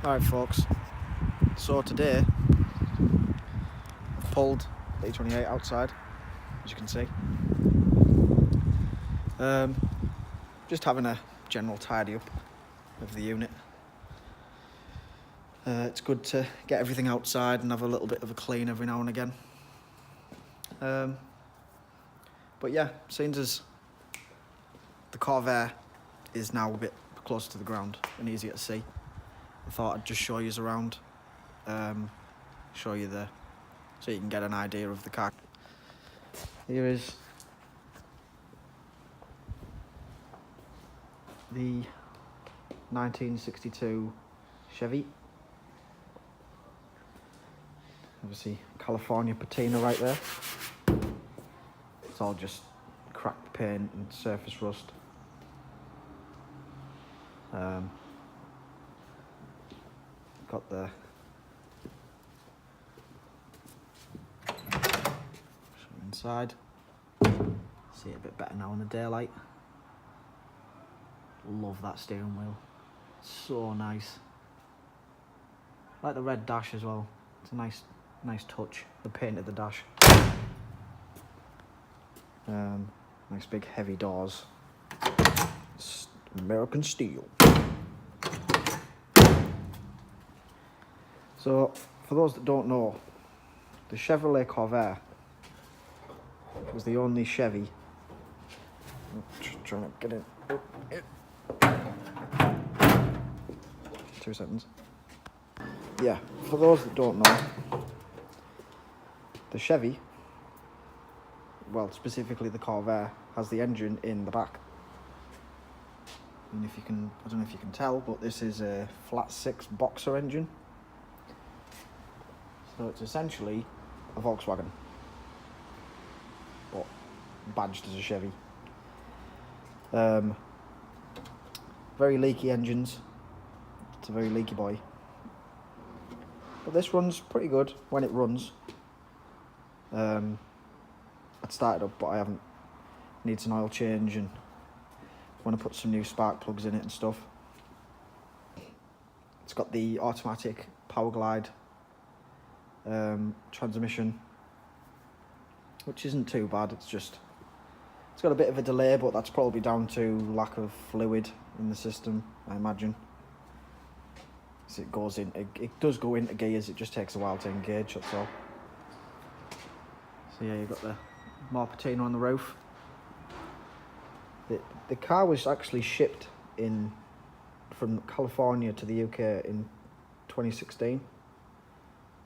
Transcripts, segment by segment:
Alright folks, so today I've pulled the E28 outside, as you can see. Just having a general tidy up of the unit. It's good to get everything outside and have a little bit of a clean every now and again. But yeah, seeing as the Corvair is now a bit closer to the ground and easier to see, I thought I'd just show you around, show you so you can get an idea of the car. Here is the 1962 Chevy. Obviously California patina right there. It's all just cracked paint and surface rust. Got the inside. See it a bit better now in the daylight. Love that steering wheel. So nice. I like the red dash as well. It's a nice touch. The paint of the dash. Nice big heavy doors. It's American steel. So, for those that don't know, the Chevrolet Corvair was the only Chevy. I'm trying to get it. 2 seconds. Yeah, for those that don't know, the Chevy, well, specifically the Corvair, has the engine in the back. And if you can, I don't know if you can tell, but this is a flat 6 boxer engine. So it's essentially a Volkswagen, but badged as a Chevy. Very leaky engines. It's a very leaky boy. But this runs pretty good when it runs. I'd started up, but I haven't. Needs an oil change and want to put some new spark plugs in it and stuff. It's got the automatic Power Glide transmission, which isn't too bad. It's got a bit of a delay, but that's probably down to lack of fluid in the system, I imagine. As it goes in, it does go into gears. It just takes a while to engage. That's all. So yeah, you've got the more patina on the roof. The car was actually shipped from California to the UK in 2016.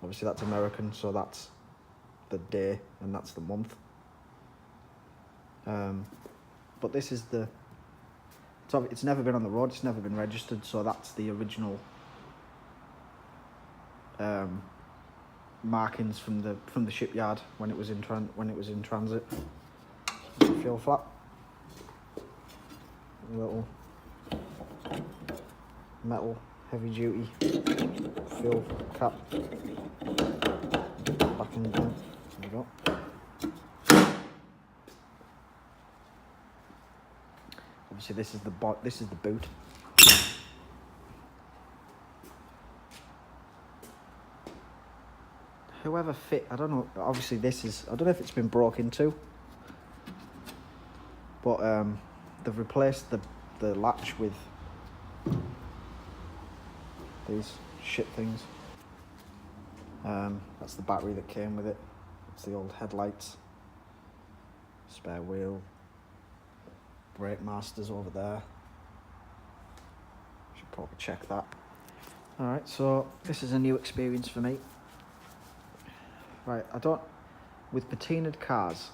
Obviously that's American, so that's the day and that's the month. But this is it's never been on the road, it's never been registered, so that's the original markings from the shipyard when it was in transit. Fuel flap, a little metal heavy duty fuel cap. Back in the bin. There we go. Obviously, this is the boot. Whoever fit, I don't know. Obviously, I don't know if it's been broke into, but they've replaced the latch with these shit things. That's the battery that came with it. It's the old headlights. Spare wheel. Brake masters over there. Should probably check that. Alright, so this is a new experience for me. Right, with patinaed cars,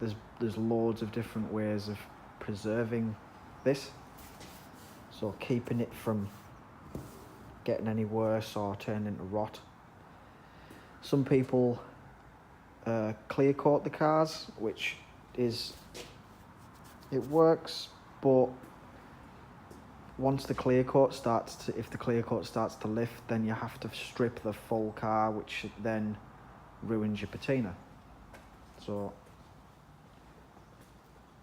there's loads of different ways of preserving this. So keeping it from getting any worse or turning into rot. Some people clear coat the cars, which it works, but once the clear coat if the clear coat starts to lift, then you have to strip the full car, which then ruins your patina. So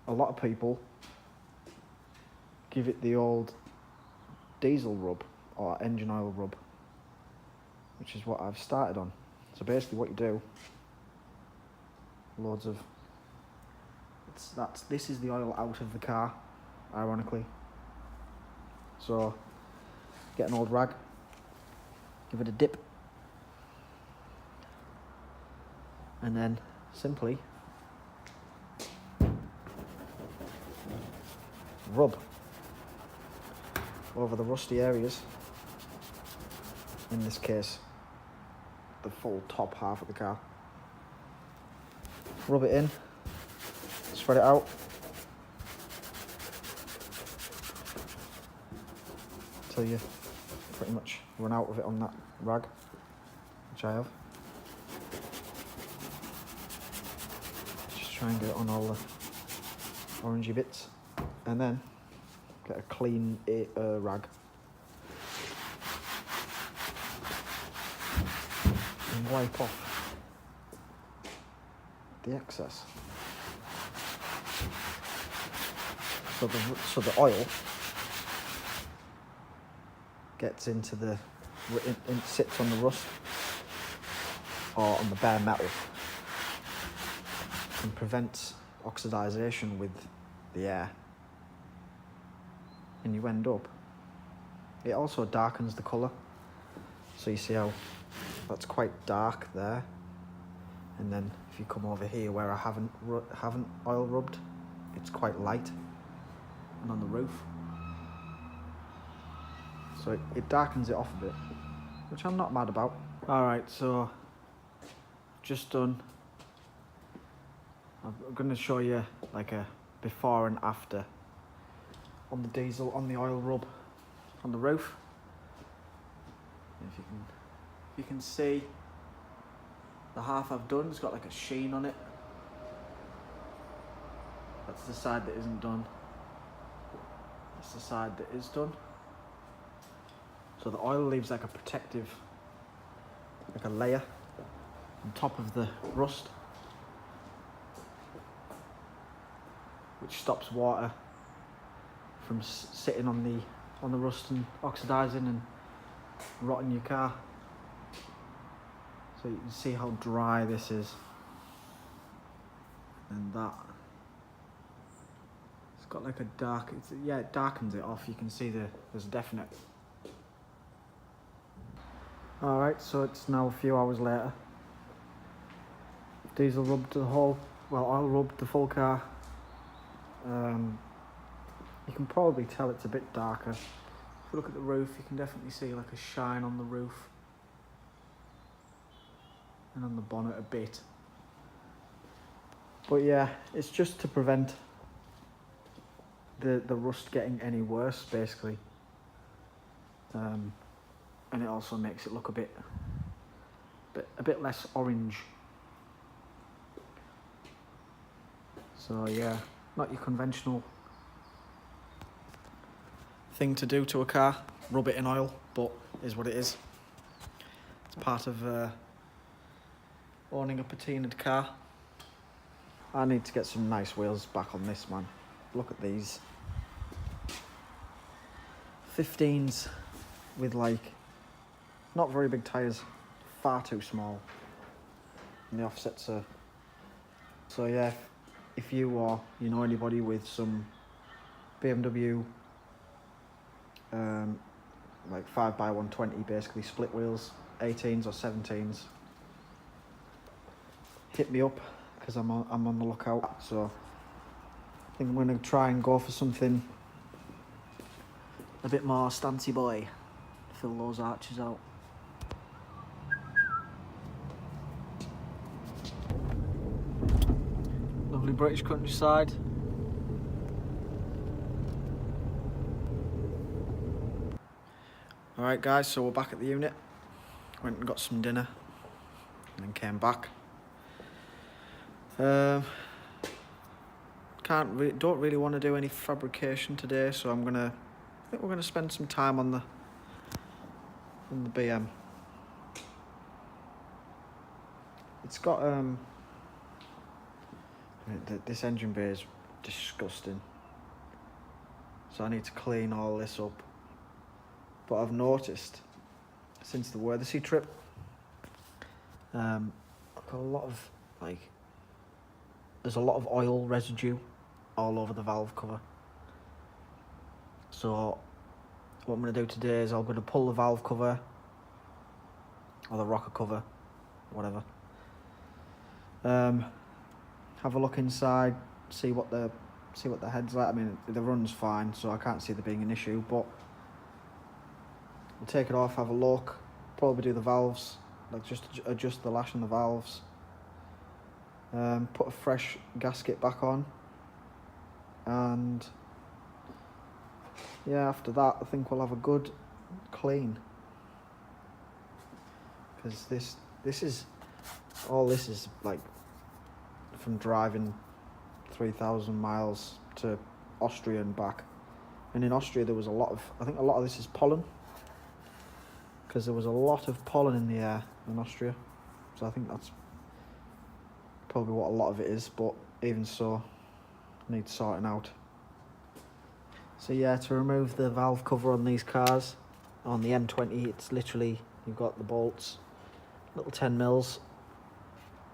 a lot of people give it the old diesel rub or engine oil rub, which is what I've started on. So basically what you do, loads of, this is the oil out of the car, ironically. So get an old rag, give it a dip, and then simply rub over the rusty areas. In this case, the full top half of the car. Rub it in, spread it out till you pretty much run out of it on that rag, which I have. Just try and get it on all the orangey bits, and then get a clean rag and wipe off the excess. So the oil gets into the, sits on the rust or on the bare metal and prevents oxidization with the air. And you end up, it also darkens the colour. So you see how that's quite dark there. And then if you come over here where I haven't oil rubbed, it's quite light. And on the roof. So it darkens it off a bit, which I'm not mad about. Alright, so just done. I'm going to show you like a before and after on the diesel, on the oil rub on the roof. If you can see the half I've done, it's got like a sheen on it. That's the side that isn't done. That's the side that is done. So the oil leaves like a protective, like a layer on top of the rust, which stops water from sitting on the rust and oxidizing and rotting your car. So you can see how dry this is, and that it's got like a dark. It darkens it off. You can see there's a definite. All right, so it's now a few hours later. Diesel rubbed the whole, oil rubbed the full car. You can probably tell it's a bit darker. If you look at the roof, you can definitely see like a shine on the roof. And on the bonnet a bit. But yeah, it's just to prevent the rust getting any worse, basically. And it also makes it look a bit less orange. So yeah, not your conventional thing to do to a car, rub it in oil, but is what it is. It's part of owning a patinaed car. I need to get some nice wheels back on this, man. Look at these 15s with like not very big tyres, far too small, and the offsets are. So yeah, if you or you know anybody with some BMW like 5x120 basically split wheels, 18s or 17s, hit me up, because I'm on the lookout. So I think I'm going to try and go for something a bit more stancy boy, fill those arches out. Lovely British countryside. Alright guys, so we're back at the unit. Went and got some dinner and then came back. Don't really want to do any fabrication today, so I think we're gonna spend some time on the BM. It's got this engine bay is disgusting, so I need to clean all this up but I've noticed since the Worthersea trip, I've got a lot of there's a lot of oil residue all over the valve cover. So what I'm going to do today is I'm going to pull the valve cover or the rocker cover, whatever. Have a look inside, see what the head's like. I mean, the run's fine, so I can't see there being an issue, but we'll take it off, have a look, probably do the valves, like just adjust the lash on the valves, put a fresh gasket back on, and yeah, after that I think we'll have a good clean, because this is like from driving 3,000 miles to Austria and back. And in Austria there was I think a lot of this is pollen, because there was a lot of pollen in the air in Austria, so I think that's probably what a lot of it is, but even so, needs sorting out. So yeah, to remove the valve cover on these cars, on the M20, it's literally, you've got the bolts, little 10 mils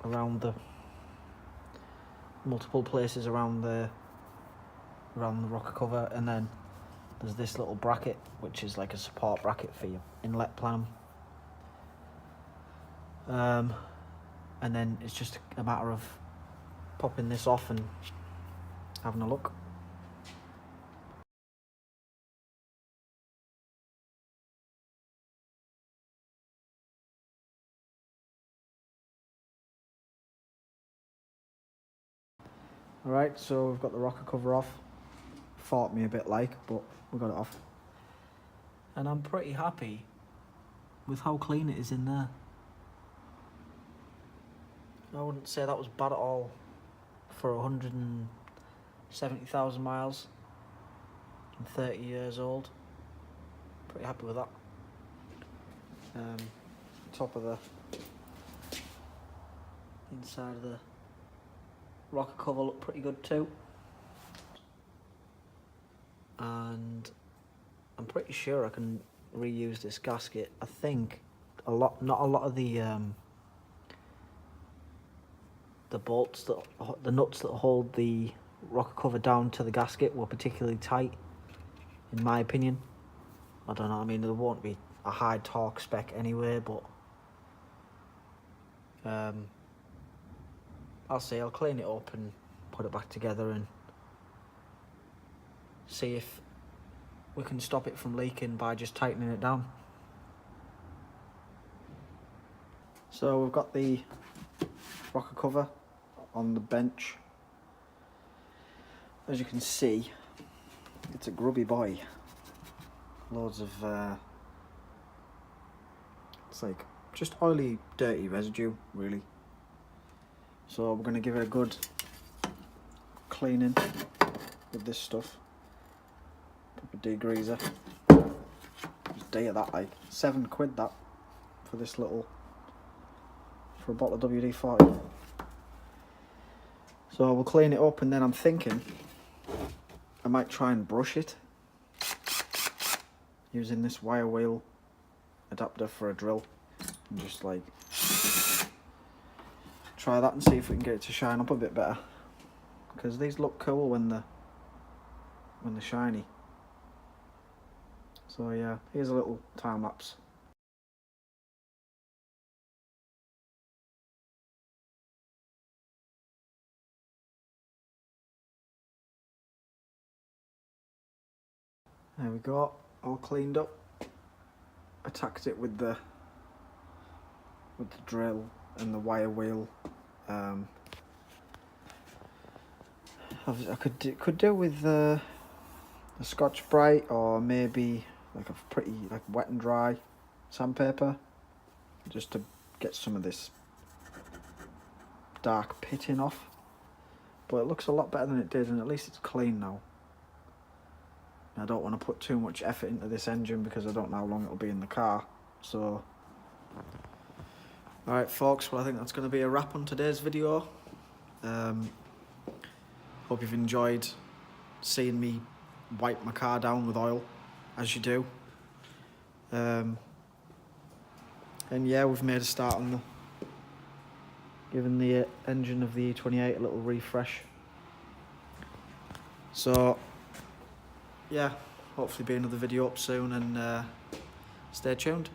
around the multiple places around the rocker cover, and then there's this little bracket which is like a support bracket for your inlet plenum, and then it's just a matter of popping this off and having a look. Alright, so we've got the rocker cover off. Fought me a bit like, but we got it off. And I'm pretty happy with how clean it is in there. I wouldn't say that was bad at all for 170,000 miles and 30 years old. Pretty happy with that. Top of the inside of the rocker cover looked pretty good too, and I'm pretty sure I can reuse this gasket. I think not a lot of the bolts, the nuts that hold the rocker cover down to the gasket were particularly tight, in my opinion. I don't know, I mean, there won't be a high torque spec anyway, but I'll see, I'll clean it up and put it back together and see if we can stop it from leaking by just tightening it down. So we've got the rocker cover on the bench. As you can see, it's a grubby boy. Loads of it's like just oily, dirty residue, really. So we're going to give it a good cleaning with this stuff. Proper degreaser. Just dear that, like £7 that for this little, for a bottle of WD-40. So we'll clean it up, and then I'm thinking I might try and brush it using this wire wheel adapter for a drill, and just like try that and see if we can get it to shine up a bit better, because these look cool when they're shiny. So yeah, here's a little time lapse. There we go, all cleaned up. Attacked it with the drill and the wire wheel. I could do with a Scotch Brite, or maybe like a pretty wet and dry sandpaper, just to get some of this dark pitting off. But it looks a lot better than it did, and at least it's clean now. I don't want to put too much effort into this engine because I don't know how long it'll be in the car. So, alright folks, well I think that's going to be a wrap on today's video. Hope you've enjoyed seeing me wipe my car down with oil, as you do. And yeah, we've made a start on giving the engine of the E28 a little refresh. So yeah, hopefully be another video up soon, and stay tuned.